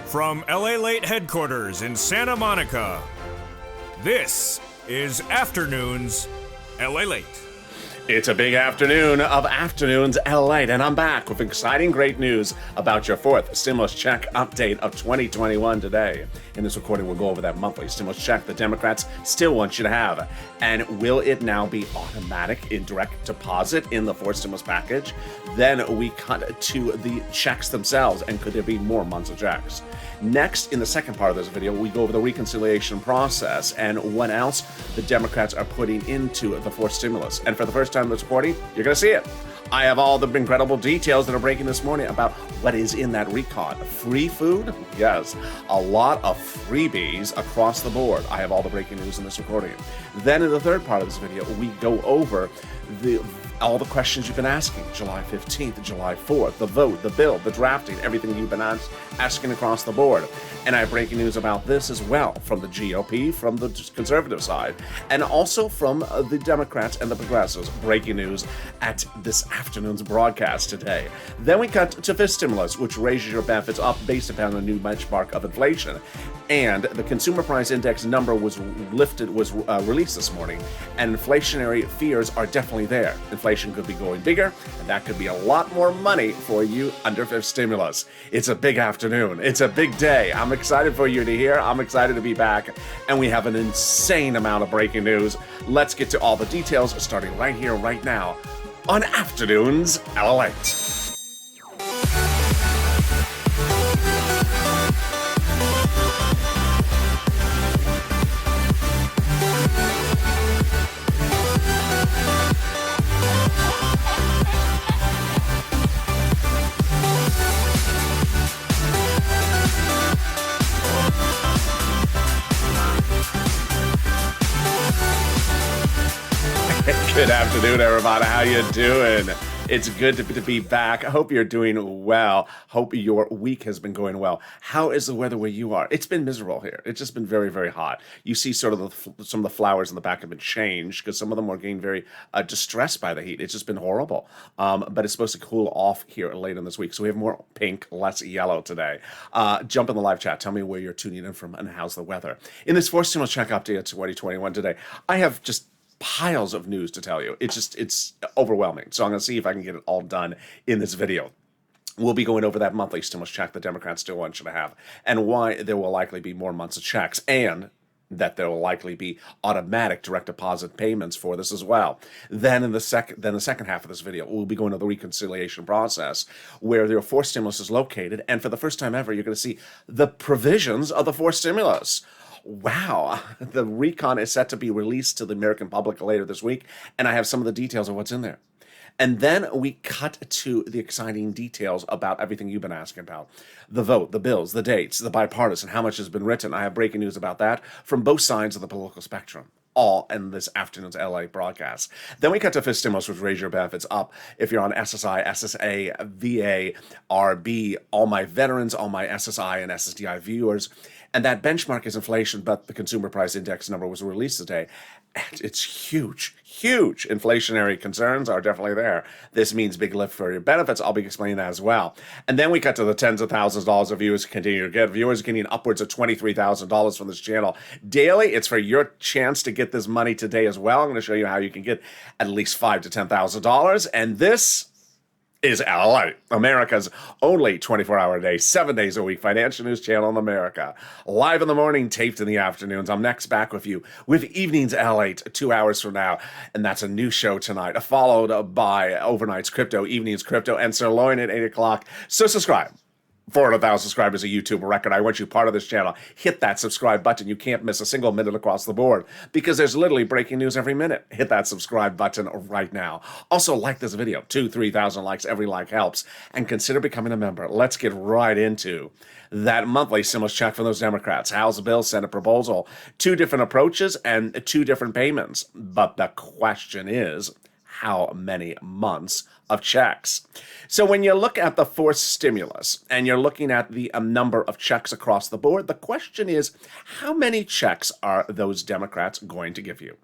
From LALATE headquarters in Santa Monica, this is Afternoons LALATE. It's a big afternoon of Afternoons LALATE, and I'm back with exciting great news about your fourth stimulus check update of 2021 today. In this recording, we'll go over that monthly stimulus check the Democrats still want you to have. And will it now be automatic in direct deposit in the fourth stimulus package? Then we cut to the checks themselves, and could there be more months of checks? Next, in the second part of this video, we go over the reconciliation process and what else the Democrats are putting into the fourth stimulus. And for the first time in this recording, you're going to see it. I have all the incredible details that are breaking this morning about what is in that recon. Free food? Yes. A lot of freebies across the board. I have all the breaking news in this recording. Then in the third part of this video, we go over all the questions you've been asking. July 15th, July 4th, the vote, the bill, the drafting, everything you've been asking across the board. And I have breaking news about this as well from the GOP, from the conservative side, and also from the Democrats and the progressives. Breaking news at this afternoon's broadcast today. Then we cut to fifth stimulus, which raises your benefits up based upon a new benchmark of inflation. And the consumer price index number was released this morning, and inflationary fears are definitely there. Inflation could be going bigger, and that could be a lot more money for you under fifth stimulus. It's a big afternoon. It's a big day. I'm excited for you to hear. I'm excited to be back, and we have an insane amount of breaking news. Let's get to all the details, starting right here, right now, on Afternoons LALATE. Good afternoon, everybody. How you doing? It's good to be back. I hope you're doing well. Hope your week has been going well. How is the weather where you are? It's been miserable here. It's just been very, very hot. You see sort of some of the flowers in the back have been changed because some of them were getting very distressed by the heat. It's just been horrible. But it's supposed to cool off here later in this week. So we have more pink, less yellow today. Jump in the live chat. Tell me where you're tuning in from and how's the weather. In this fourth stimulus check update of 2021 today, I have just piles of news to tell you. It's overwhelming. So I'm going to see if I can get it all done in this video. We'll be going over that monthly stimulus check the Democrats still want you to have, and why there will likely be more months of checks, and that there will likely be automatic direct deposit payments for this as well. Then in the second half of this video, we'll be going to the reconciliation process where your fourth stimulus is located, and for the first time ever, you're going to see the provisions of the fourth stimulus. Wow, the recon is set to be released to the American public later this week, and I have some of the details of what's in there. And then we cut to the exciting details about everything you've been asking about. The vote, the bills, the dates, the bipartisan, how much has been written. I have breaking news about that from both sides of the political spectrum, all in this afternoon's LA broadcast. Then we cut to fifth stimulus, which raise your benefits up if you're on SSI, SSA, VA, RB, all my veterans, all my SSI and SSDI viewers. And that benchmark is inflation, but the consumer price index number was released today. And it's huge, huge. Inflationary concerns are definitely there. This means big lift for your benefits. I'll be explaining that as well. And then we cut to the tens of thousands of dollars of viewers continue to get. Viewers getting upwards of $23,000 from this channel daily. It's for your chance to get this money today as well. I'm going to show you how you can get at least $5,000 to $10,000. And this is LALATE, America's only 24-hour-a-day, 7 days a week financial news channel in America. Live in the morning, taped in the afternoons. I'm next back with you with Evenings LALATE 2 hours from now, and that's a new show tonight, followed by Overnight's Crypto, Evenings Crypto, and Sirloin at 8 o'clock. So subscribe. 400,000 subscribers, a YouTube record. I want you part of this channel. Hit that subscribe button. You can't miss a single minute across the board because there's literally breaking news every minute. Hit that subscribe button right now. Also, like this video. 2,000-3,000 likes. Every like helps. And consider becoming a member. Let's get right into that monthly stimulus check from those Democrats. House bill, Senate proposal. Two different approaches and two different payments. But the question is, how many months of checks? So when you look at the fourth stimulus and you're looking at the number of checks across the board, the question is, how many checks are those Democrats going to give you?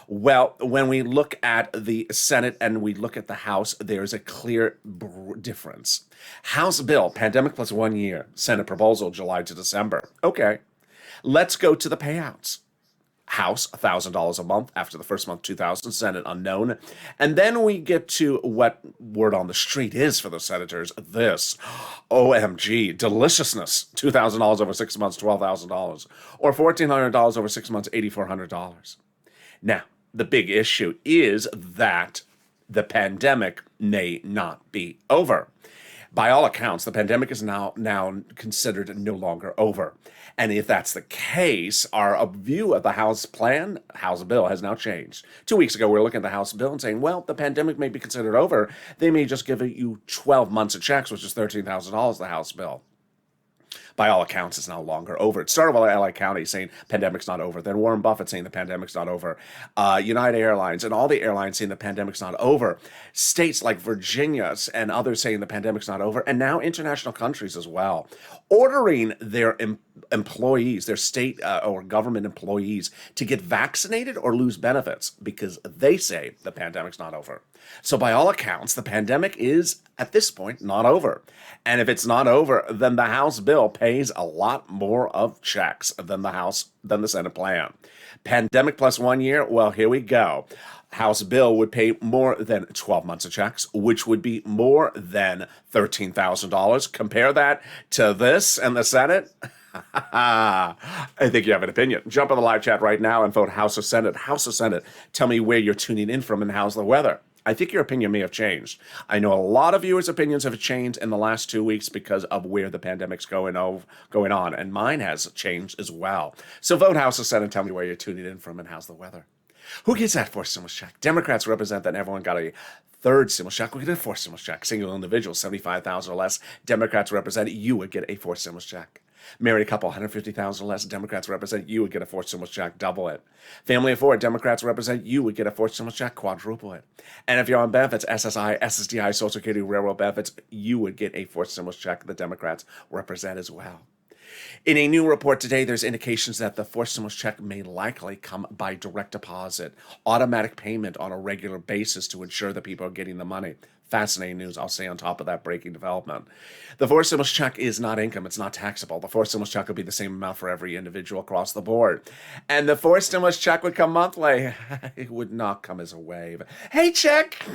Well, when we look at the Senate and we look at the House, there's a clear difference. House bill, pandemic plus 1 year. Senate proposal, July to December. Okay, let's go to the payouts. House, $1,000 a month after the first month, 2,000. Senate, unknown. And then we get to what word on the street is for the senators. This, OMG, deliciousness, $2,000 over 6 months, $12,000, or $1,400 over 6 months, $8,400. Now, the big issue is that the pandemic may not be over. By all accounts, the pandemic is now considered no longer over. And if that's the case, our view of the House bill has now changed. 2 weeks ago, we were looking at the House bill and saying, well, the pandemic may be considered over. They may just give you 12 months of checks, which is $13,000, the House bill. By all accounts, it's no longer over. It started with LA County saying pandemic's not over. Then Warren Buffett saying the pandemic's not over. United Airlines and all the airlines saying the pandemic's not over. States like Virginia and others saying the pandemic's not over. And now international countries as well, ordering their employees, their state or government employees, to get vaccinated or lose benefits because they say the pandemic's not over. So by all accounts, the pandemic is, at this point, not over. And if it's not over, then the House bill pays a lot more of checks than the Senate plan. Pandemic plus 1 year, well, here we go. House bill would pay more than 12 months of checks, which would be more than $13,000. Compare that to this and the Senate. I think you have an opinion. Jump on the live chat right now and vote House or Senate. House or Senate. Tell me where you're tuning in from and how's the weather. I think your opinion may have changed. I know a lot of viewers' opinions have changed in the last 2 weeks because of where the pandemic's going on, and mine has changed as well. So vote House or Senate. Tell me where you're tuning in from and how's the weather. Who gets that fourth stimulus check? Democrats represent that everyone got a third stimulus check. We get a fourth stimulus check. Single individual, $75,000 or less. Democrats represent you would get a fourth stimulus check. Married couple, $150,000 or less. Democrats represent you would get a fourth stimulus check, double it. Family of four, Democrats represent you would get a fourth stimulus check, quadruple it. And if you're on benefits, SSI, SSDI, Social Security, railroad benefits, you would get a fourth stimulus check. The Democrats represent as well. In a new report today, there's indications that the fourth stimulus check may likely come by direct deposit, automatic payment on a regular basis to ensure that people are getting the money. Fascinating news, I'll say on top of that breaking development. The fourth stimulus check is not income, it's not taxable. The fourth stimulus check will be the same amount for every individual across the board. And the fourth stimulus check would come monthly. It would not come as a wave. Hey, check!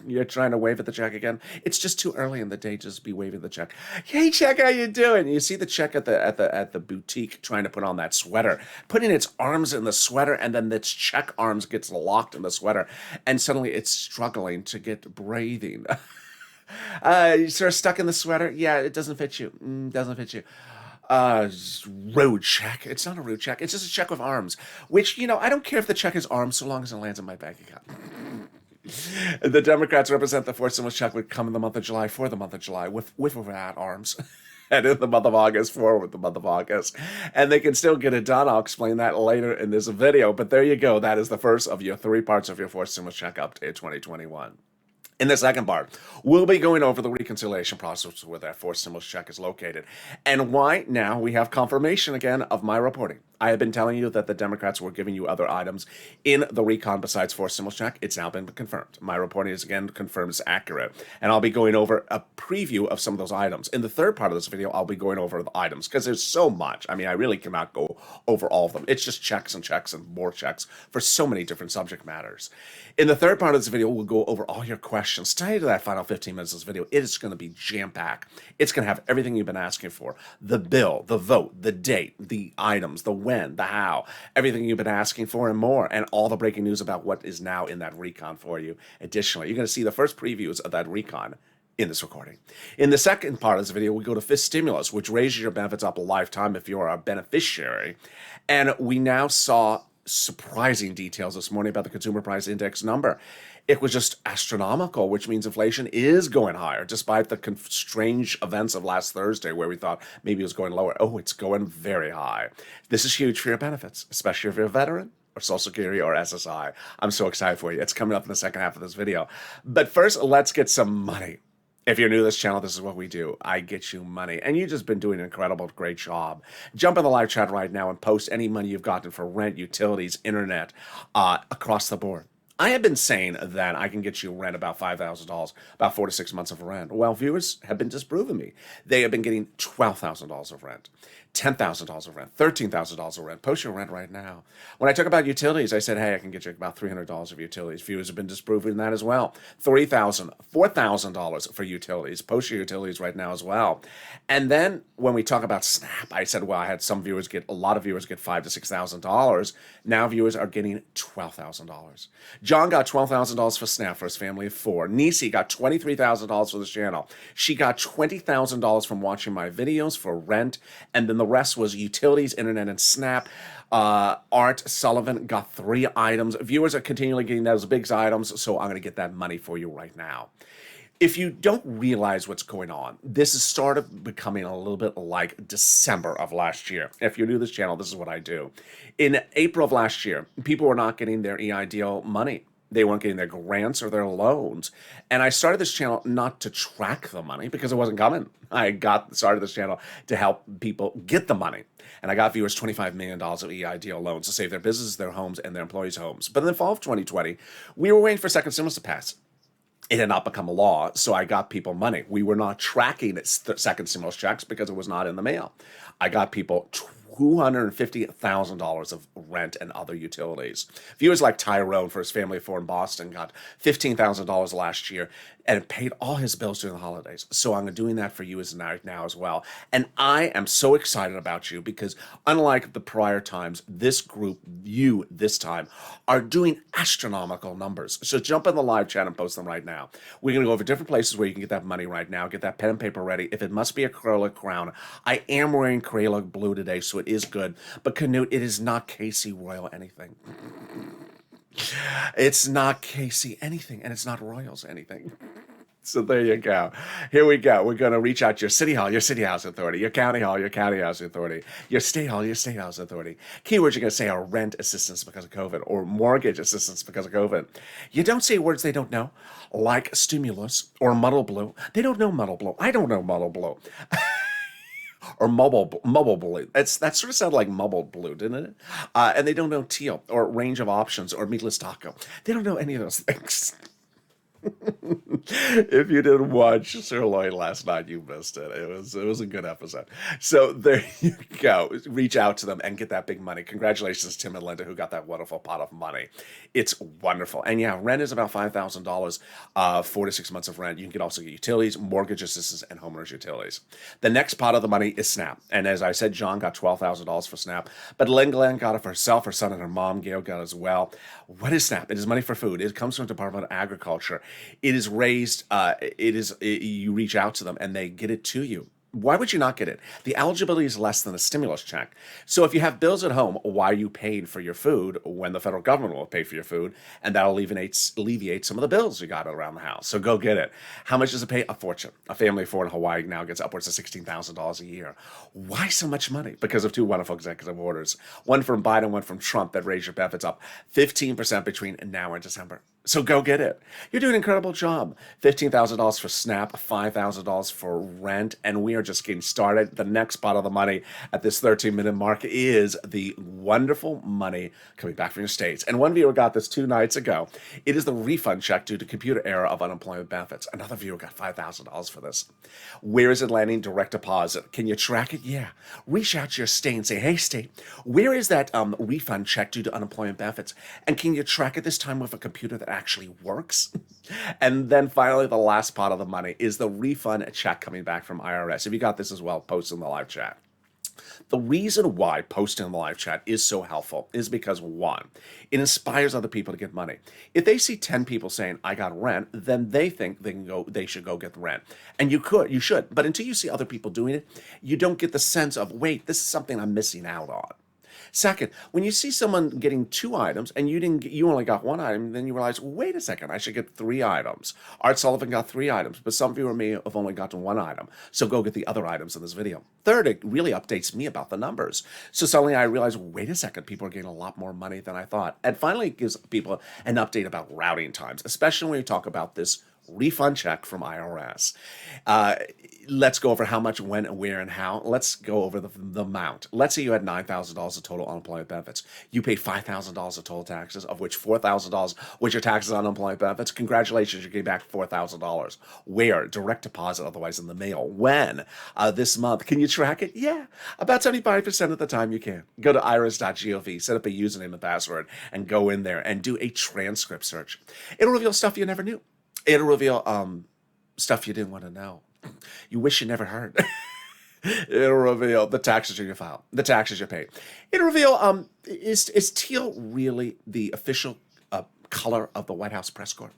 You're trying to wave at the check again? It's just too early in the day to just be waving the check. Hey, check, how you doing? You see the check at the boutique trying to put on that sweater, putting its arms in the sweater, and then its check arms gets locked in the sweater, and suddenly it's struggling to get breathing. You sort of stuck in the sweater. Yeah, it doesn't fit you. Doesn't fit you. Road check. It's not a road check. It's just a check with arms. Which, I don't care if the check is arms so long as it lands in my bank account. The Democrats represent the fourth stimulus check would come in the month of July for the month of July with or without arms. And in the month of August for the month of August. And they can still get it done. I'll explain that later in this video. But there you go. That is the first of your 3 parts of your fourth stimulus check update 2021. In the second part, we'll be going over the reconciliation process where that fourth stimulus check is located and why now we have confirmation again of my reporting. I have been telling you that the Democrats were giving you other items in the recon besides fourth stimulus check. It's now been confirmed. My reporting is again confirmed as accurate, and I'll be going over a preview of some of those items. In the third part of this video, I'll be going over the items because there's so much. I mean, I really cannot go over all of them. It's just checks and checks and more checks for so many different subject matters. In the third part of this video, we'll go over all your questions. Stay to that final 15 minutes of this video. It is going to be jam-packed. It's going to have everything you've been asking for. The bill, the vote, the date, the items, the when, the how, everything you've been asking for and more, and all the breaking news about what is now in that recon for you. Additionally, you're going to see the first previews of that recon in this recording. In the second part of this video, we go to fifth stimulus, which raises your benefits up a lifetime if you're a beneficiary. And we now saw surprising details this morning about the consumer price index number. It was just astronomical, which means inflation is going higher, despite the strange events of last Thursday where we thought maybe it was going lower. Oh, it's going very high. This is huge for your benefits, especially if you're a veteran or Social Security or SSI. I'm so excited for you. It's coming up in the second half of this video. But first, let's get some money. If you're new to this channel, this is what we do. I get you money. And you've just been doing an incredible, great job. Jump in the live chat right now and post any money you've gotten for rent, utilities, internet, across the board. I have been saying that I can get you rent about $5,000, about 4 to 6 months of rent. Well, viewers have been disproving me. They have been getting $12,000 of rent, $10,000 of rent, $13,000 of rent. Post your rent right now. When I talk about utilities, I said, hey, I can get you about $300 of utilities. Viewers have been disproving that as well. $3,000, $4,000 for utilities. Post your utilities right now as well. And then when we talk about SNAP, I said, well, I had some viewers get, a lot of viewers get $5,000 to $6,000. Now viewers are getting $12,000. John got $12,000 for SNAP for his family of 4. Nisi got $23,000 for this channel. She got $20,000 from watching my videos for rent, and then the rest was utilities, internet, and SNAP. Art Sullivan got 3 items. Viewers are continually getting those big items, so I'm going to get that money for you right now. If you don't realize what's going on, this is sort of becoming a little bit like December of last year. If you're new to this channel, this is what I do. In April of last year, people were not getting their EIDL money. They weren't getting their grants or their loans. And I started this channel not to track the money because it wasn't coming. I started this channel to help people get the money. And I got viewers $25 million of EIDL loans to save their businesses, their homes, and their employees' homes. But in the fall of 2020, we were waiting for second stimulus to pass. It had not become a law, so I got people money. We were not tracking second stimulus checks because it was not in the mail. I got people $250,000 of rent and other utilities. Viewers like Tyrone for his family of 4 in Boston got $15,000 last year and paid all his bills during the holidays. So I'm doing that for you now as well. And I am so excited about you because unlike the prior times, this group, you this time, are doing astronomical numbers. So jump in the live chat and post them right now. We're going to go over different places where you can get that money right now. Get that pen and paper ready. If it must be acrylic crown, I am wearing acrylic blue today, so it is good. But Canute, it is not Casey Royal anything. It's not Casey anything, and it's not Royals anything. So there you go. Here we go. We're going to reach out to your city hall, your city house authority, your county hall, your county house authority, your state hall, your state house authority. Keywords you're going to say are rent assistance because of COVID or mortgage assistance because of COVID. You don't say words they don't know, like stimulus or muddle blue. They don't know muddle blue. I don't know muddle blue. Or mobile blue. That sort of sounded like mumbled blue, didn't it? And they don't know teal or range of options or meatless taco. They don't know any of those things. If you didn't watch Sirloin last night, you missed it. It was a good episode. So there you go. Reach out to them and get that big money. Congratulations, Tim and Linda, who got that wonderful pot of money. It's wonderful. And yeah, rent is about $5,000, 4 to 6 months of rent. You can also get utilities, mortgage assistance, and homeowners utilities. The next pot of the money is SNAP. And as I said, John got $12,000 for SNAP, but Lynn Glenn got it for herself, her son, and her mom. Gail got it as well. What is SNAP? It is money for food. It comes from the Department of Agriculture. It is raised, you reach out to them and they get it to you. Why would you not get it? The eligibility is less than a stimulus check. So if you have bills at home, why are you paying for your food when the federal government will pay for your food? And that'll alleviate some of the bills you got around the house. So go get it. How much does it pay? A fortune. A family of 4 in Hawaii now gets upwards of $16,000 a year. Why so much money? Because of 2 wonderful executive orders. One from Biden, one from Trump that raised your benefits up 15% between now and December. So go get it. You're doing an incredible job. $15,000 for SNAP, $5,000 for rent, and we are just getting started. The next pot of the money at this 13-minute mark is the wonderful money coming back from your states. And one viewer got this 2 nights ago. It is the refund check due to computer error of unemployment benefits. Another viewer got $5,000 for this. Where is it landing? Direct deposit. Can you track it? Yeah. Reach out to your state and say, hey, state, where is that refund check due to unemployment benefits? And can you track it this time with a computer that actually works? And then finally, the last pot of the money is the refund check coming back from IRS. If you got this as well, post in the live chat. The reason why posting in the live chat is so helpful is because, 1, it inspires other people to get money. If they see 10 people saying, I got rent, then they think they should go get the rent. And you should. But until you see other people doing it, you don't get the sense of, wait, this is something I'm missing out on. Second, when you see someone getting 2 items and you only got 1 item, then you realize, wait a second, I should get 3 items. Art Sullivan got 3 items, but some viewer may have only gotten 1 item. So go get the other items in this video. Third, it really updates me about the numbers. So suddenly I realize, wait a second, people are getting a lot more money than I thought. And finally, it gives people an update about routing times, especially when you talk about this refund check from IRS. Uh, let's go over how much, when, where, and how. Let's go over the amount. Let's say you had $9,000 of total unemployment benefits. You paid $5,000 of total taxes, of which $4,000 was your taxes on unemployment benefits. Congratulations, you're getting back $4,000. Where? Direct deposit, otherwise in the mail. When? This month. Can you track it? Yeah. About 75% of the time you can. Go to iris.gov, set up a username and password, and go in there and do a transcript search. It'll reveal stuff you never knew. It'll reveal stuff you didn't want to know. You wish you never heard. It'll reveal the taxes you file, the taxes you pay. It'll reveal, is teal really the official color of the White House press corps?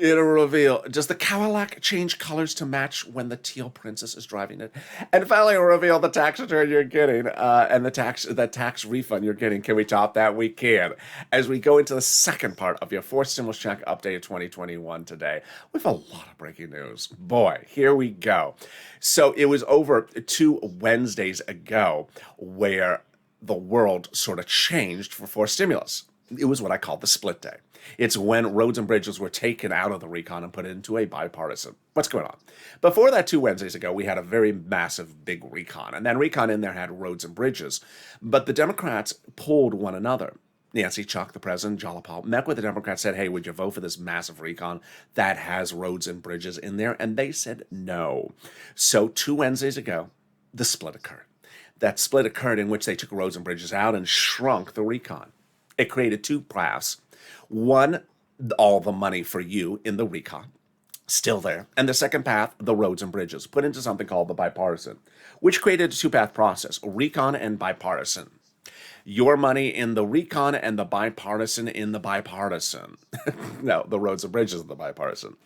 It'll reveal, does the Cadillac change colors to match when the teal princess is driving it? And finally, it'll reveal the tax return you're getting and the tax refund you're getting. Can we top that? We can. As we go into the second part of your fourth stimulus check update of 2021 today, we have a lot of breaking news. Boy, here we go. So it was over 2 Wednesdays ago where the world sort of changed for stimulus. It was what I call the split day. It's when roads and bridges were taken out of the recon and put into a bipartisan. What's going on? Before that, 2 Wednesdays ago, we had a very massive, big recon. And that recon in there had roads and bridges. But the Democrats pulled one another. Nancy Chuck, the president, Jalapal, met with the Democrats, said, hey, would you vote for this massive recon that has roads and bridges in there? And they said no. So 2 Wednesdays ago, the split occurred. That split occurred in which they took roads and bridges out and shrunk the recon. It created 2 paths. One, all the money for you in the recon, still there. And the second path, the roads and bridges, put into something called the bipartisan, which created a 2-path process, recon and bipartisan. Your money in the recon and the bipartisan in the bipartisan. No, the roads and bridges in the bipartisan.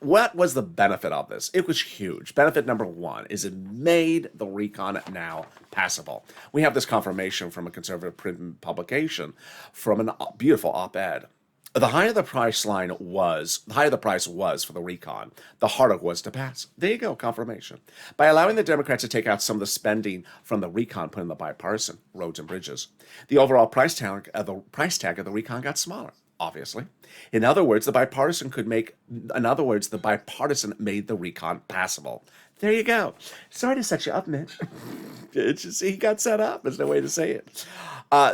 What was the benefit of this? It was huge. Benefit number 1 is it made the recon now passable. We have this confirmation from a conservative print publication from a beautiful op-ed. The higher the price was for the recon, the harder it was to pass. There you go, confirmation. By allowing the Democrats to take out some of the spending from the recon put in the bipartisan, roads and bridges, the overall price tag of the recon got smaller, obviously. In other words, the bipartisan made the recon passable. There you go. Sorry to set you up, Mitch. It's just, he got set up. There's no way to say it.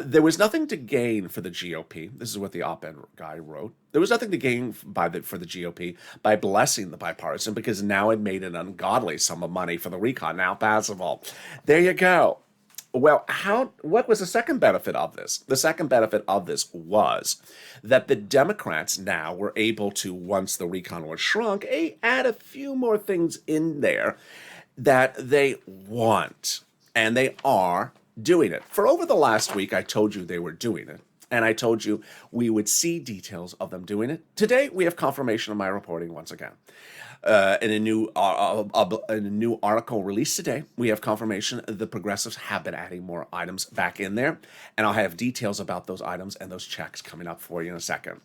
There was nothing to gain for the GOP. This is what the op-ed guy wrote. There was nothing to gain for the GOP by blessing the bipartisan because now it made an ungodly sum of money for the recon, now passable. There you go. Well, what was the second benefit of this? The second benefit of this was that the Democrats now were able to, once the recon was shrunk, add a few more things in there that they want. And they are doing it. For over the last week, I told you they were doing it. And I told you we would see details of them doing it. Today, we have confirmation of my reporting once again. In a new article released today, we have confirmation the progressives have been adding more items back in there, and I'll have details about those items and those checks coming up for you in a second.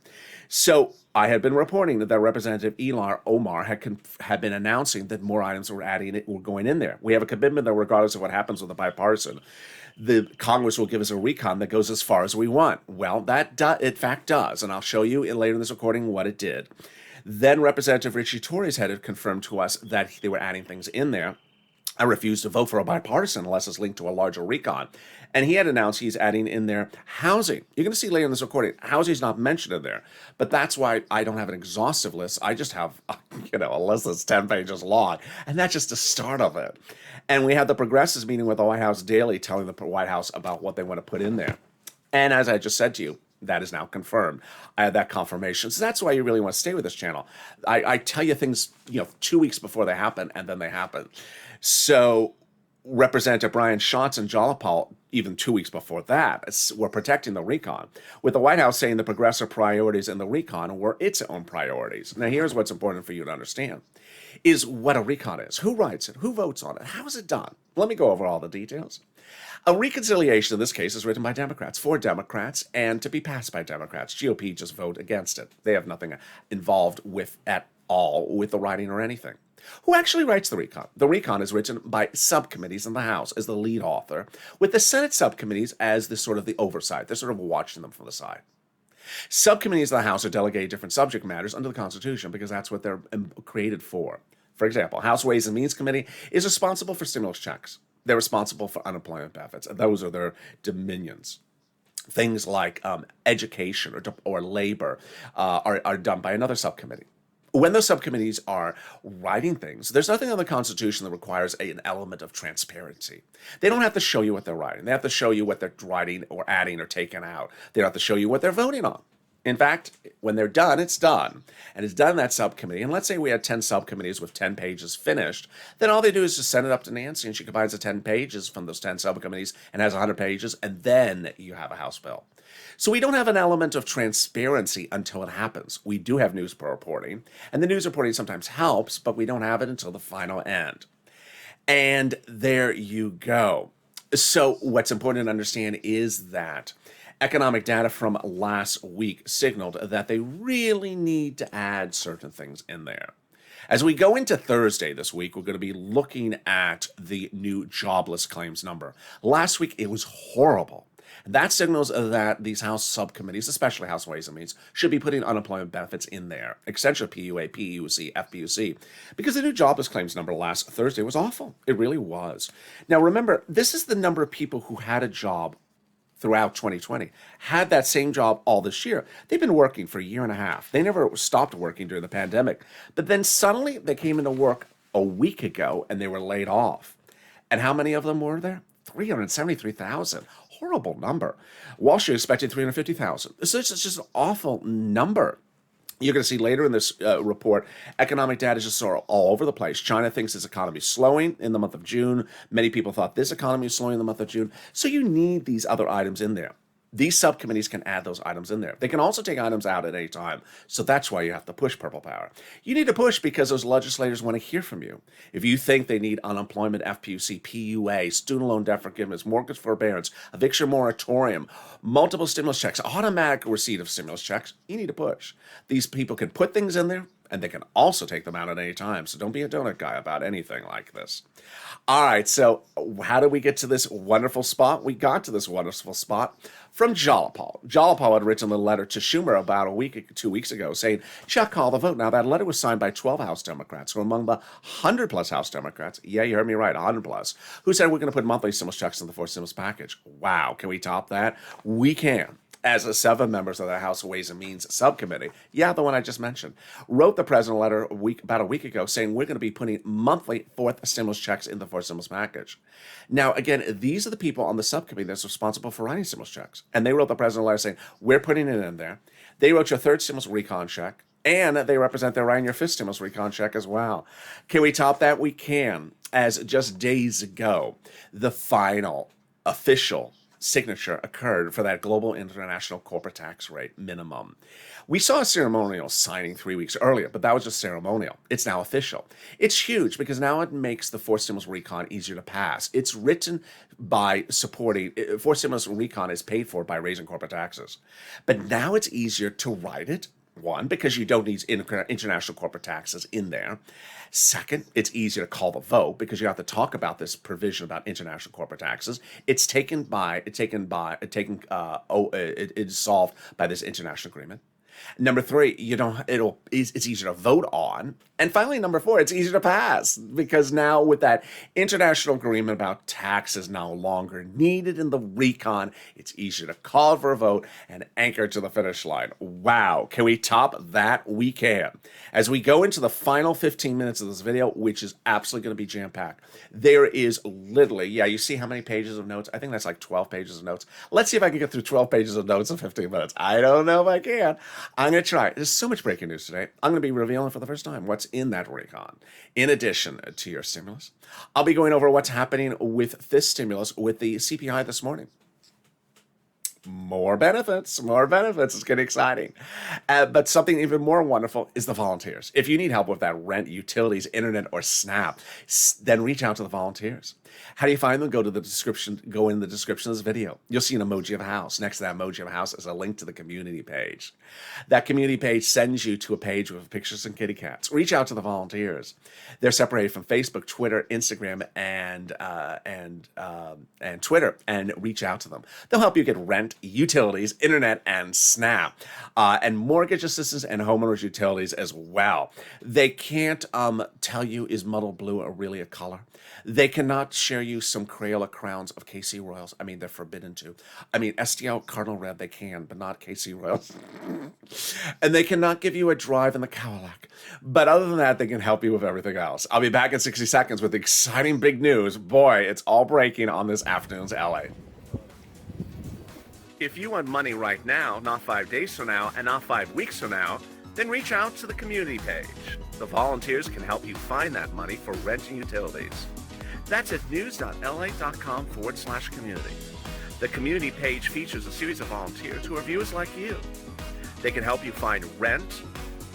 So I had been reporting that Representative Ilhan Omar had been announcing that more items were going in there. We have a commitment that regardless of what happens with the bipartisan, the Congress will give us a recon that goes as far as we want. Well, that in fact does, and I'll show you later in this recording what it did. Then Representative Richie Torres had confirmed to us that they were adding things in there. I refused to vote for a bipartisan unless it's linked to a larger recon. And he had announced he's adding in there housing. You're going to see later in this recording, housing is not mentioned in there. But that's why I don't have an exhaustive list. I just have, a list that's 10 pages long. And that's just the start of it. And we had the progressives meeting with the White House daily, telling the White House about what they want to put in there. And as I just said to you, that is now confirmed. I had that confirmation. So that's why you really want to stay with this channel. I tell you things, 2 weeks before they happen, and then they happen. So Representative Brian Schatz and Jalapal, even 2 weeks before that, were protecting the recon, with the White House saying the progressive priorities in the recon were its own priorities. Now, here's what's important for you to understand, is what a recon is. Who writes it? Who votes on it? How is it done? Let me go over all the details. A reconciliation in this case is written by Democrats, for Democrats, and to be passed by Democrats. GOP just vote against it. They have nothing involved with at all with the writing or anything. Who actually writes the recon? The recon is written by subcommittees in the House as the lead author, with the Senate subcommittees as the sort of the oversight. They're sort of watching them from the side. Subcommittees of the House are delegated different subject matters under the Constitution because that's what they're created for. For example, House Ways and Means Committee is responsible for stimulus checks. They're responsible for unemployment benefits. Those are their dominions. Things like education or labor are done by another subcommittee. When those subcommittees are writing things, there's nothing in the Constitution that requires an element of transparency. They don't have to show you what they're writing. They have to show you what they're writing or adding or taking out. They don't have to show you what they're voting on. In fact, when they're done, it's done. And it's done in that subcommittee. And let's say we had 10 subcommittees with 10 pages finished. Then all they do is just send it up to Nancy, and she combines the 10 pages from those 10 subcommittees and has 100 pages, and then you have a House bill. So we don't have an element of transparency until it happens. We do have news reporting, and the news reporting sometimes helps, but we don't have it until the final end. And there you go. So what's important to understand is that economic data from last week signaled that they really need to add certain things in there. As we go into Thursday this week, we're going to be looking at the new jobless claims number. Last week, it was horrible. That signals that these House subcommittees, especially House Ways and Means, should be putting unemployment benefits in there, essentially PUA, PUC, FPUC, because the new jobless claims number last Thursday was awful. It really was. Now, remember, this is the number of people who had a job throughout 2020, had that same job all this year. They've been working for a year and a half. They never stopped working during the pandemic. But then suddenly they came into work a week ago and they were laid off. And how many of them were there? 373,000. Horrible number. Wall Street expected 350,000. So it's just an awful number. You're going to see later in this report, economic data is just sort of all over the place. China thinks its economy is slowing in the month of June. Many people thought this economy is slowing in the month of June. So you need these other items in there. These subcommittees can add those items in there. They can also take items out at any time. So that's why you have to push Purple Power. You need to push because those legislators want to hear from you. If you think they need unemployment, FPUC, PUA, student loan debt forgiveness, mortgage forbearance, eviction moratorium, multiple stimulus checks, automatic receipt of stimulus checks, you need to push. These people can put things in there, and they can also take them out at any time. So don't be a donut guy about anything like this. All right, so how did we get to this wonderful spot? We got to this wonderful spot from Jalopal. Jalopal had written a letter to Schumer about 2 weeks ago saying, Chuck, call the vote. Now, that letter was signed by 12 House Democrats who are among the 100-plus House Democrats. Yeah, you heard me right, 100-plus, who said we're going to put monthly stimulus checks in the fourth stimulus package. Wow, can we top that? We can. As 7 members of the House Ways and Means subcommittee, the one I just mentioned, wrote the president a letter about a week ago saying we're going to be putting monthly fourth stimulus checks in the fourth stimulus package. Now, again, these are the people on the subcommittee that's responsible for writing stimulus checks. And they wrote the president a letter saying, we're putting it in there. They wrote your third stimulus recon check, and they represent their writing your fifth stimulus recon check as well. Can we top that? We can. As just days ago, the final official signature occurred for that global international corporate tax rate minimum. We saw a ceremonial signing 3 weeks earlier, but that was just ceremonial. It's now official. It's huge because now it makes the fourth stimulus recon easier to pass. It's written by supporting, fourth stimulus recon is paid for by raising corporate taxes. But now it's easier to write it. One, because you don't need international corporate taxes in there. Second, it's easier to call the vote because you have to talk about this provision about international corporate taxes. It's solved by this international agreement. Number 3, it's easier to vote on. And finally, number 4, it's easier to pass because now with that international agreement about taxes no longer needed in the recon, it's easier to call for a vote and anchor to the finish line. Wow, can we top that? We can. As we go into the final 15 minutes of this video, which is absolutely going to be jam-packed, there is literally, you see how many pages of notes? I think that's like 12 pages of notes. Let's see if I can get through 12 pages of notes in 15 minutes. I don't know if I can. I'm going to try. There's so much breaking news today. I'm going to be revealing for the first time what's in that recon. In addition to your stimulus, I'll be going over what's happening with this stimulus with the CPI this morning. More benefits. It's getting exciting. But something even more wonderful is the volunteers. If you need help with that rent, utilities, internet, or SNAP, then reach out to the volunteers. How do you find them? Go in the description of this video. You'll see an emoji of a house. Next to that emoji of a house is a link to the community page. That community page sends you to a page with pictures and kitty cats. Reach out to the volunteers. They're separated from Facebook, Twitter, Instagram, and Twitter, and reach out to them. They'll help you get rent, rent, utilities, internet, and SNAP, and mortgage assistance and homeowners utilities as well. They can't tell you, is muddled blue really a color? They cannot share you some Crayola crowns of KC Royals. I mean, they're forbidden to. I mean, STL Cardinal Red, they can, but not KC Royals. And they cannot give you a drive in the Cadillac. But other than that, they can help you with everything else. I'll be back in 60 seconds with exciting big news. Boy, it's all breaking on this afternoon's LA. If you want money right now, not 5 days from now, and not 5 weeks from now, then reach out to the community page. The volunteers can help you find that money for rent and utilities. That's at news.la.com/community. The community page features a series of volunteers who are viewers like you. They can help you find rent,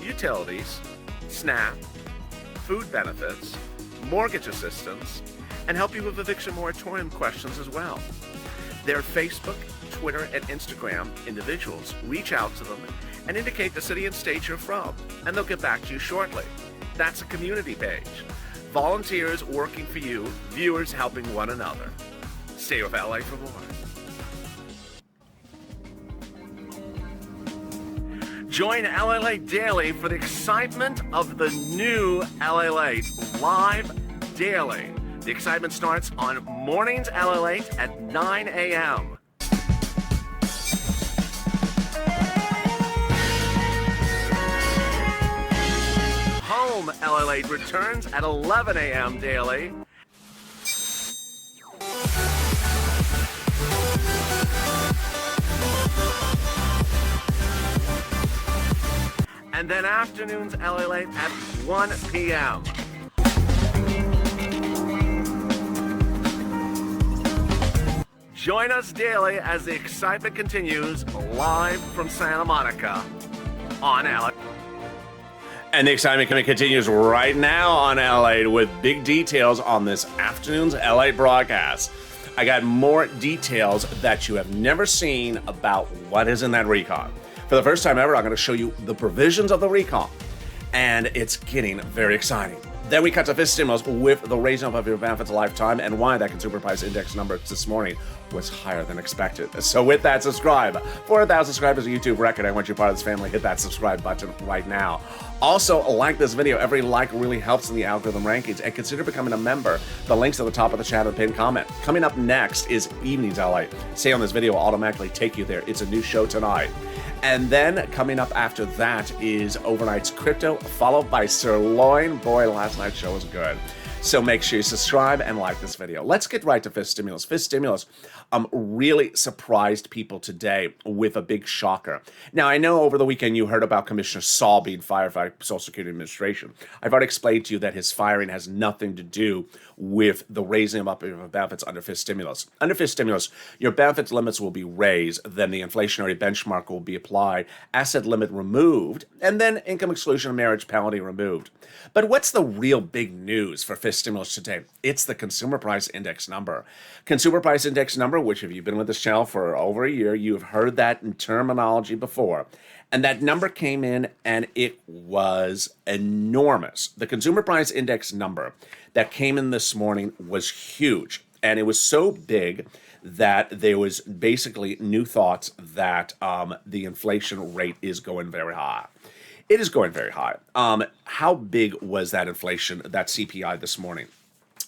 utilities, SNAP, food benefits, mortgage assistance, and help you with eviction moratorium questions as well. Their Facebook, Twitter, and Instagram individuals reach out to them and indicate the city and state you're from, and they'll get back to you shortly. That's a community page. Volunteers working for you, viewers helping one another. Stay with LA for more. Join LALATE Daily for the excitement of the new LALATE live daily. The excitement starts on mornings LALATE at 9 a.m. Home LALATE returns at 11 a.m. daily. And then afternoons LALATE at 1 p.m. Join us daily as the excitement continues live from Santa Monica on LA. And the excitement continues right now on LA with big details on this afternoon's LA broadcast. I got more details that you have never seen about what is in that recon. For the first time ever, I'm going to show you the provisions of the recon, and it's getting very exciting. Then we cut to fifth stimulus with the raising of your benefits lifetime and why that consumer price index number this morning was higher than expected. So with that, subscribe. 400,000 subscribers, a YouTube record. I want you part of this family. Hit that subscribe button right now. Also, like this video. Every like really helps in the algorithm rankings, and consider becoming a member. The link's at the top of the channel, pinned comment. Coming up next is Evenings LA. Stay on this video, will automatically take you there. It's a new show tonight. And then coming up after that is Overnight's Crypto, followed by Sirloin. Boy, last night's show was good. So make sure you subscribe and like this video. Let's get right to fifth stimulus. Fifth stimulus really surprised people today with a big shocker. Now, I know over the weekend you heard about Commissioner Saul being fired by Social Security Administration. I've already explained to you that his firing has nothing to do with the raising up of benefits under fifth stimulus. Under fifth stimulus, your benefits limits will be raised, then the inflationary benchmark will be applied, asset limit removed, and then income exclusion and marriage penalty removed. But what's the real big news for fifth stimulus today? It's the consumer price index number. Consumer price index number, which if you've been with this channel for over a year, you've heard that in terminology before. And that number came in and it was enormous. The consumer price index number that came in this morning was huge. And it was so big that there was basically new thoughts that the inflation rate is going very high. It is going very high. How big was that inflation, that CPI this morning?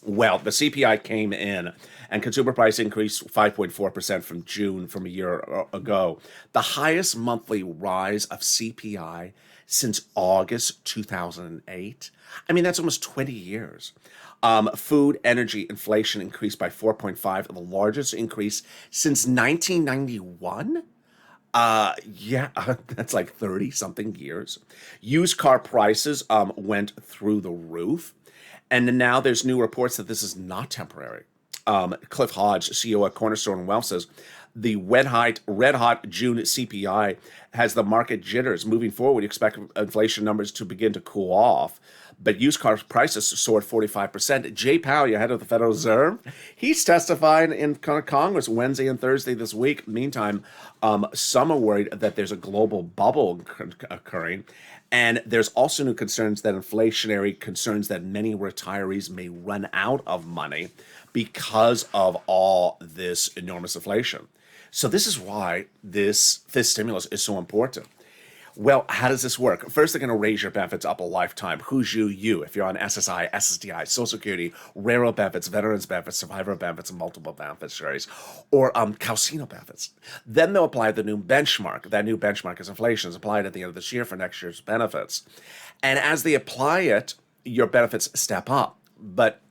Well, the CPI came in and consumer price increased 5.4% from June from a year ago. The highest monthly rise of CPI since August 2008. I mean, that's almost 20 years. Food, energy, inflation increased by 4.5, the largest increase since 1991. That's like 30 something years. Used car prices went through the roof. And now there's new reports that this is not temporary. Cliff Hodge, CEO at Cornerstone Wealth, says the red hot June CPI has the market jitters. Moving forward, we expect inflation numbers to begin to cool off. But used car prices soared 45%. Jay Powell, head of the Federal Reserve, he's testifying in Congress Wednesday and Thursday this week. Meantime, some are worried that there's a global bubble occurring. And there's also new concerns that inflationary concerns that many retirees may run out of money because of all this enormous inflation. So this is why this stimulus is so important. Well, how does this work? First, they're going to raise your benefits up a lifetime. Who's you? You. If you're on SSI, SSDI, Social Security, railroad benefits, veterans benefits, survivor benefits, and multiple beneficiaries, or calcino benefits. Then they'll apply the new benchmark. That new benchmark is inflation. It's applied at the end of this year for next year's benefits. And as they apply it, your benefits step up. But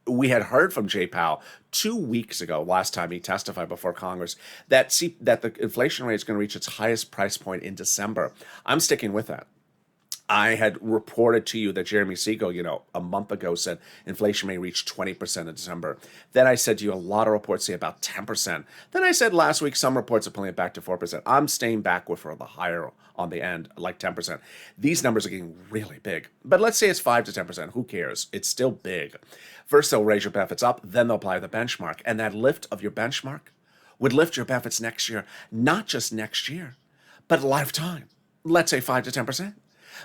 we had heard from Jay Powell 2 weeks ago, last time he testified before Congress, that the inflation rate is going to reach its highest price point in December. I'm sticking with that. I had reported to you that Jeremy Siegel, a month ago said inflation may reach 20% in December. Then I said to you, a lot of reports say about 10%. Then I said last week, some reports are pulling it back to 4%. I'm staying back with for the higher on the end, like 10%. These numbers are getting really big. But let's say it's 5 to 10%. Who cares? It's still big. First, they'll raise your benefits up. Then they'll apply the benchmark. And that lift of your benchmark would lift your benefits next year, not just next year, but lifetime. Let's say 5 to 10%.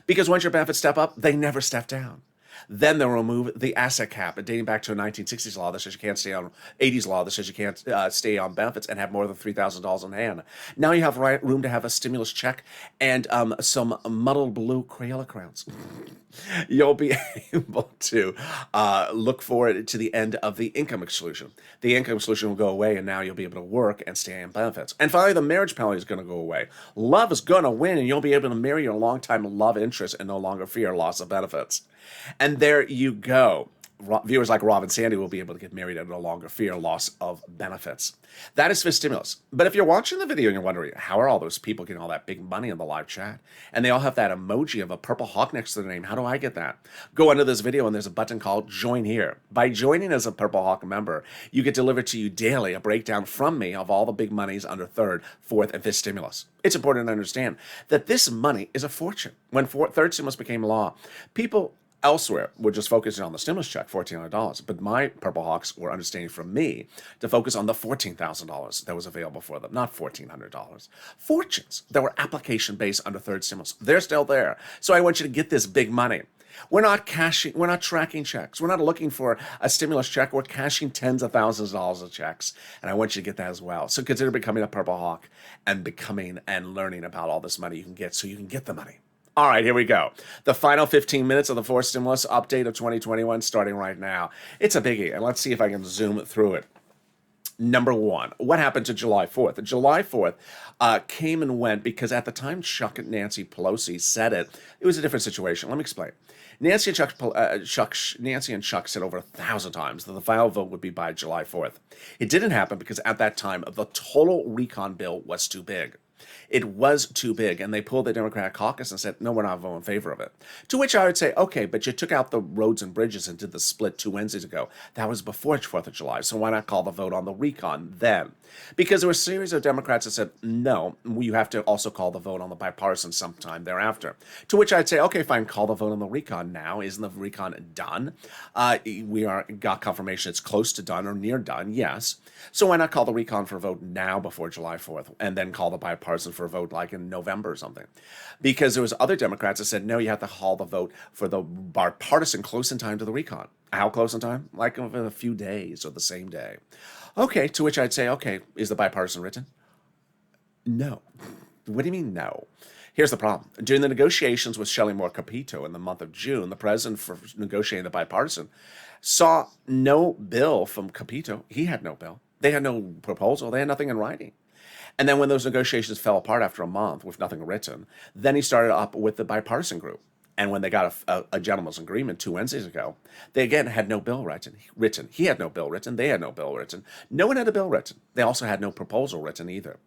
Because once your benefits step up, they never step down. Then they'll remove the asset cap, dating back to a 1960s law that says you can't stay on, 80s law that says you can't stay on benefits and have more than $3,000 in hand. Now you have room to have a stimulus check and some muddled blue Crayola crowns. You'll be able to look forward to the end of the income exclusion. The income exclusion will go away, and now you'll be able to work and stay on benefits. And finally, the marriage penalty is going to go away. Love is going to win, and you'll be able to marry your longtime love interest and no longer fear loss of benefits. And there you go. Viewers like Rob and Sandy will be able to get married and no longer fear loss of benefits. That is for stimulus. But if you're watching the video and you're wondering, how are all those people getting all that big money in the live chat? And they all have that emoji of a purple hawk next to their name. How do I get that? Go under this video and there's a button called Join Here. By joining as a Purple Hawk member, you get delivered to you daily a breakdown from me of all the big monies under third, fourth, and fifth stimulus. It's important to understand that this money is a fortune. When third stimulus became law, people elsewhere were just focusing on the stimulus check, $1,400. But my Purple Hawks were understanding from me to focus on the $14,000 that was available for them, not $1,400. Fortunes that were application-based under third stimulus. They're still there. So I want you to get this big money. We're not tracking checks. We're not looking for a stimulus check. We're cashing tens of thousands of dollars of checks. And I want you to get that as well. So consider becoming a Purple Hawk and becoming and learning about all this money you can get so you can get the money. All right, here we go. The final 15 minutes of the fourth stimulus update of 2021 starting right now. It's a biggie, and let's see if I can zoom through it. Number one, what happened to July 4th? July 4th came and went because at the time Chuck and Nancy Pelosi said it was a different situation. Let me explain. Nancy and Chuck said over 1,000 times that the final vote would be by July 4th. It didn't happen because at that time, the total recon bill was too big. It was too big, and they pulled the Democratic caucus and said, no, we're not voting in favor of it. To which I would say, okay, but you took out the roads and bridges and did the split 2 Wednesdays ago. That was before 4th of July, so why not call the vote on the recon then? Because there were a series of Democrats that said, no, you have to also call the vote on the bipartisan sometime thereafter. To which I'd say, okay, fine, call the vote on the recon now. Isn't the recon done? We got confirmation it's close to done or near done, yes. So why not call the recon for a vote now before July 4th and then call the bipartisan for a vote like in November or something? Because there was other Democrats that said, no, you have to call the vote for the bipartisan close in time to the recon. How close in time? Like in a few days or the same day. Okay, to which I'd say, okay, is the bipartisan written? No. What do you mean no? Here's the problem. During the negotiations with Shelley Moore Capito in the month of June, the president for negotiating the bipartisan saw no bill from Capito. He had no bill. They had no proposal. They had nothing in writing. And then when those negotiations fell apart after a month with nothing written, then he started up with the bipartisan group. And when they got a gentleman's agreement 2 Wednesdays ago, they again had no bill written. He had no bill written. They had no bill written. No one had a bill written. They also had no proposal written either.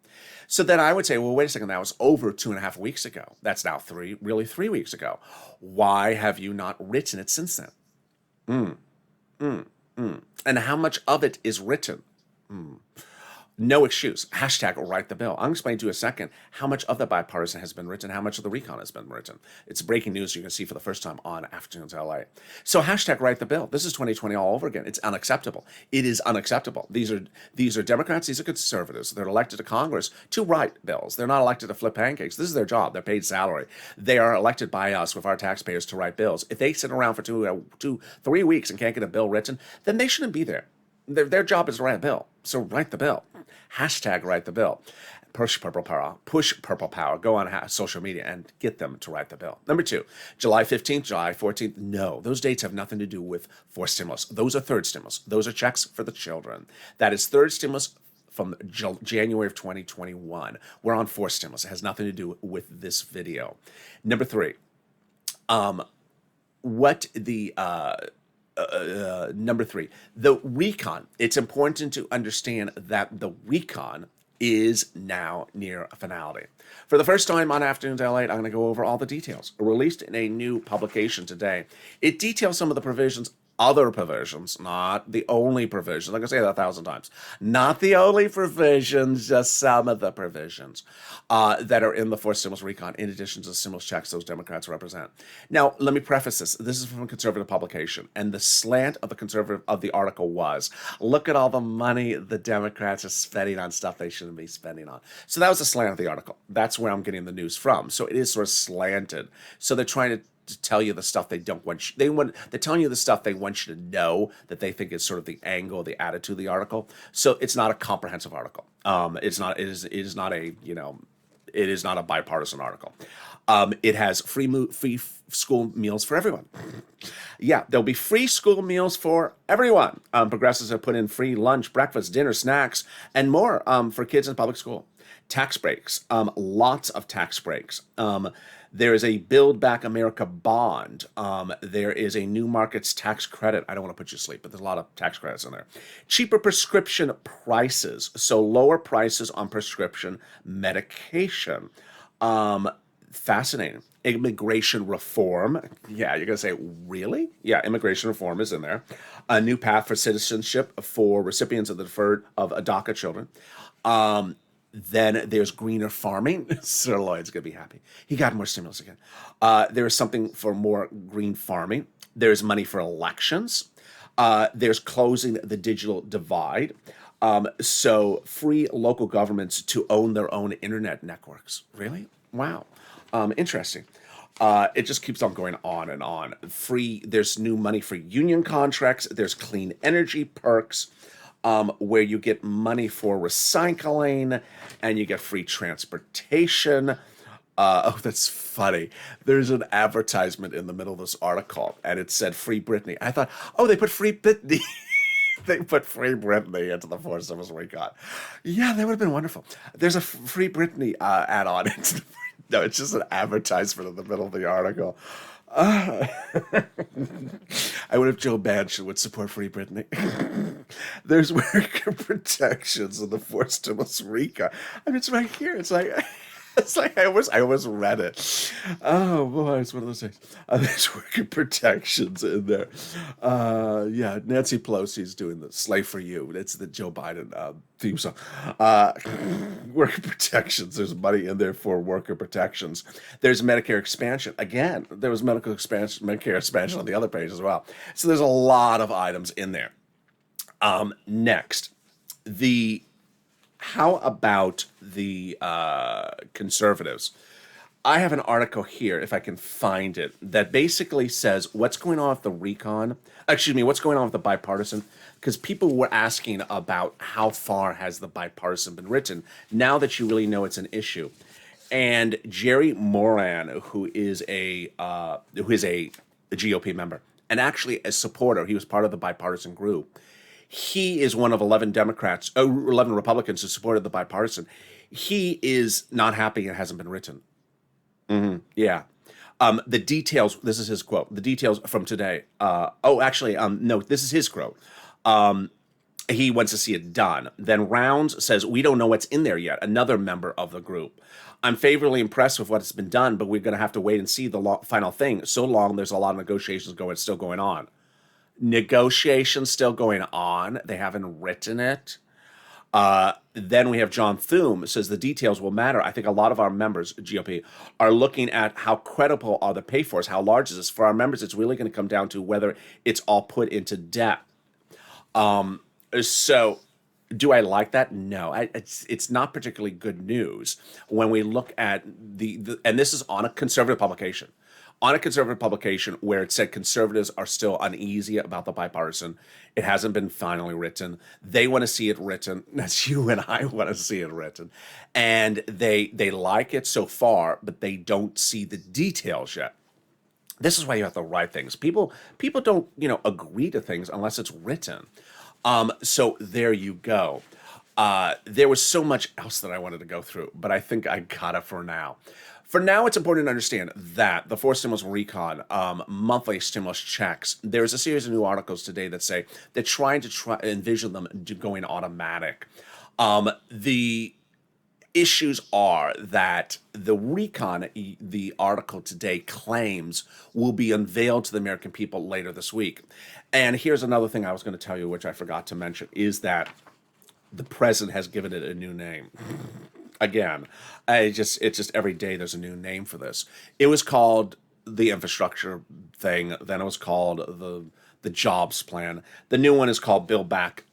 So then I would say, well, wait a second. That was over 2.5 weeks ago. That's now 3 weeks ago. Why have you not written it since then? And how much of it is written? No excuse. Hashtag write the bill. I'll explain to you in a second how much of the bipartisan has been written, how much of the recon has been written. It's breaking news you can see for the first time on Afternoons LA. So hashtag write the bill. This is 2020 all over again. It's unacceptable. It is unacceptable. These are Democrats. These are conservatives. They're elected to Congress to write bills. They're not elected to flip pancakes. This is their job. They're paid salary. They are elected by us with our taxpayers to write bills. If they sit around for 3 weeks and can't get a bill written, then they shouldn't be there. Their job is to write a bill. So write the bill. Hashtag write the bill. Push purple power. Push purple power. Go on social media and get them to write the bill. Number 2, July 15th, July 14th. No, those dates have nothing to do with fourth stimulus. Those are third stimulus. Those are checks for the children. That is third stimulus from January of 2021. We're on fourth stimulus. It has nothing to do with this video. Number 3, number 3, the recon. It's important to understand that the recon is now near a finality. For the first time on Afternoons LALATE, I'm going to go over all the details. Released in a new publication today, it details some of the provisions, other provisions, not the only provisions. I'm going to say that 1,000 times. Not the only provisions, just some of the provisions that are in the fourth stimulus recon, in addition to the stimulus checks those Democrats represent. Now, let me preface this. This is from a conservative publication, and the slant of the article was, look at all the money the Democrats are spending on stuff they shouldn't be spending on. So that was the slant of the article. That's where I'm getting the news from. So it is sort of slanted. So they're trying to tell you the stuff they don't want you, they're telling you the stuff they want you to know, that they think is sort of the angle, the attitude of the article. So it's not a comprehensive article. It is not a bipartisan article. It has free school meals for everyone. Yeah, there'll be free school meals for everyone. Progressives have put in free lunch, breakfast, dinner, snacks, and more for kids in public school. Tax breaks, lots of tax breaks. There is a Build Back America bond. There is a new markets tax credit. I don't want to put you to sleep, but there's a lot of tax credits in there. Cheaper prescription prices, so lower prices on prescription medication. Fascinating. Immigration reform. Yeah, you're going to say, really? Yeah, immigration reform is in there. A new path for citizenship for recipients of the deferred of DACA children. Then there's greener farming. Sir Lloyd's going to be happy. He got more stimulus again. There's something for more green farming. There's money for elections. There's closing the digital divide. So free local governments to own their own internet networks. Really? Wow. Interesting. It just keeps on going on and on. There's new money for union contracts. There's clean energy perks. Where you get money for recycling and you get free transportation. Oh, that's funny. There's an advertisement in the middle of this article, and it said Free Britney. I thought, oh, they put Free Britney. They put Free Britney into the fourth stimulus recon. Yeah, that would have been wonderful. There's a Free Britney add-on. No, it's just an advertisement in the middle of the article. I wonder if Joe Manchin would support Free Britney. There's worker protections in the fourth stimulus recon. I mean, it's right here. It's like I almost read it. Oh boy, it's one of those things. There's worker protections in there. Yeah, Nancy Pelosi's doing the "Slave for You." It's the Joe Biden theme song. Worker protections. There's money in there for worker protections. There's Medicare expansion. Again, there was Medicare expansion on the other page as well. So there's a lot of items in there. Next, how about the conservatives? I have an article here, if I can find it, that basically says what's going on with the recon. What's going on with the bipartisan? Because people were asking about how far has the bipartisan been written, now that you really know it's an issue. And Jerry Moran, who is a GOP member, and actually a supporter, he was part of the bipartisan group. He is one of 11 Republicans who supported the bipartisan. He is not happy it hasn't been written. Yeah. The details, this is his quote. The details from today. No, this is his quote. He wants to see it done. Then Rounds says, we don't know what's in there yet. Another member of the group. I'm favorably impressed with what's been done, but we're going to have to wait and see the final thing. So long, there's a lot of negotiations still going on. Negotiations still going on. They haven't written it. Then we have John Thune says the details will matter. I think a lot of our members, GOP, are looking at how credible are the pay-fors, how large is this? For our members, it's really going to come down to whether it's all put into debt. So do I like that? No, it's not particularly good news when we look at and this is on a conservative publication. on a conservative publication where it said conservatives are still uneasy about the bipartisan. It hasn't been finally written. They want to see it written. That's you and I want to see it written. And they like it so far, but they don't see the details yet. This is why you have to write things. People don't, agree to things unless it's written. So there you go. There was so much else that I wanted to go through, but I think I got it for now. For now, it's important to understand that the 4 stimulus recon, monthly stimulus checks, there's a series of new articles today that say they're trying to envision them going automatic. The issues are that the recon, the article today claims, will be unveiled to the American people later this week. And here's another thing I was going to tell you, which I forgot to mention, is that the president has given it a new name. Again, it's just every day there's a new name for this. It was called the infrastructure thing. Then it was called the jobs plan. The new one is called Build Back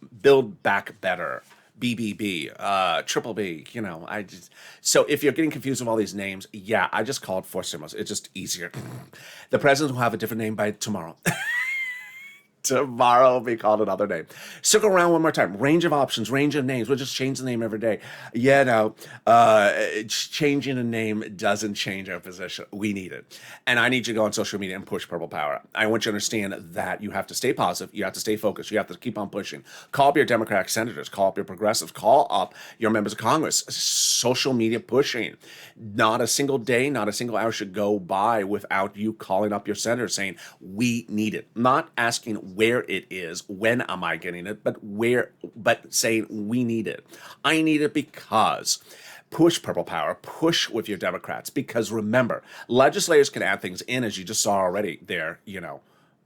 Better. BBB, Triple B, so if you're getting confused with all these names, I just call it 4 stimulus. It's just easier. The president will have a different name by tomorrow. Tomorrow will be called another name. Circle around one more time. Range of options, range of names. We'll just change the name every day. Changing a name doesn't change our position. We need it. And I need you to go on social media and push Purple Power. I want you to understand that you have to stay positive. You have to stay focused. You have to keep on pushing. Call up your Democratic senators. Call up your progressives. Call up your members of Congress. Social media pushing. Not a single day, not a single hour should go by without you calling up your senator saying, we need it. Not asking where it is, when am I getting it, but saying we need it. I need it because push Purple Power, push with your Democrats, because remember, legislators can add things in, as you just saw already there,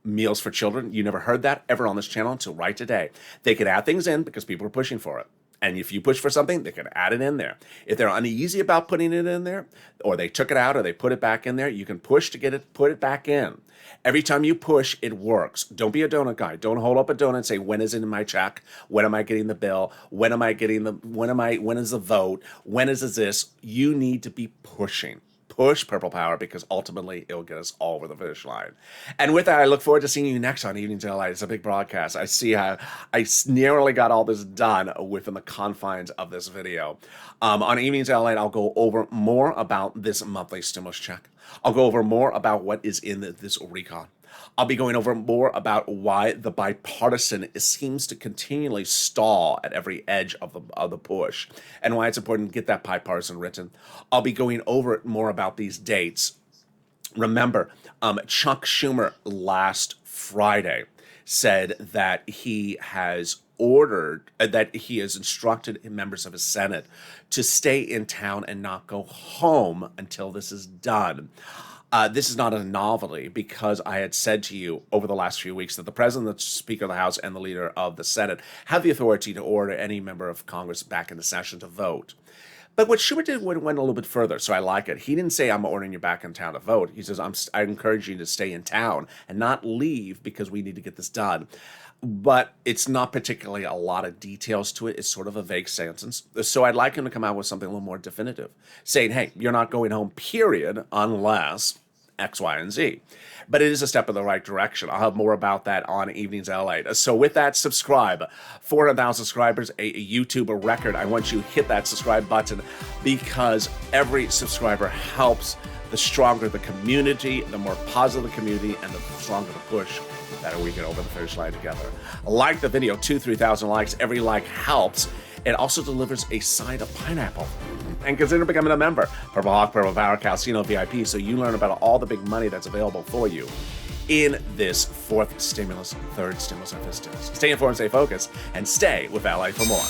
meals for children. You never heard that ever on this channel until right today. They could add things in because people are pushing for it. And if you push for something, they can add it in there. If they're uneasy about putting it in there, or they took it out or they put it back in there, you can push to put it back in. Every time you push, it works. Don't be a donut guy. Don't hold up a donut and say, when is it in my check? When am I getting the bill? When is the vote? When is this? You need to be pushing. Push Purple Power, because ultimately it will get us all over the finish line. And with that, I look forward to seeing you next on Evenings LA. It's a big broadcast. I see how I nearly got all this done within the confines of this video. On Evenings LA, I'll go over more about this monthly stimulus check. I'll go over more about what is in this recon. I'll be going over more about why the bipartisan seems to continually stall at every edge of the push, and why it's important to get that bipartisan written. I'll be going over more about these dates. Remember, Chuck Schumer last Friday said that he has instructed members of his Senate to stay in town and not go home until this is done. This is not a novelty, because I had said to you over the last few weeks that the President, the Speaker of the House, and the Leader of the Senate have the authority to order any member of Congress back into session to vote. But what Schumer did went a little bit further, so I like it. He didn't say, I'm ordering you back in town to vote. He says, I encourage you to stay in town and not leave because we need to get this done. But it's not particularly a lot of details to it. It's sort of a vague sentence. So I'd like him to come out with something a little more definitive, saying, hey, you're not going home, period, unless X, Y, and Z. But it is a step in the right direction. I'll have more about that on Evenings LA. So with that, subscribe. 400,000 subscribers, a YouTube record. I want you to hit that subscribe button, because every subscriber helps. The stronger the community, the more positive the community, and the stronger the push, the better we get over the finish line together. Like the video, 2,000-3,000 likes. Every like helps. It also delivers a side of pineapple. And consider becoming a member. Purple Hawk, Purple Power, Casino VIP, so you learn about all the big money that's available for you in this 4th stimulus, 3rd stimulus, and 5th stimulus. Stay informed, stay focused, and stay with LA for more.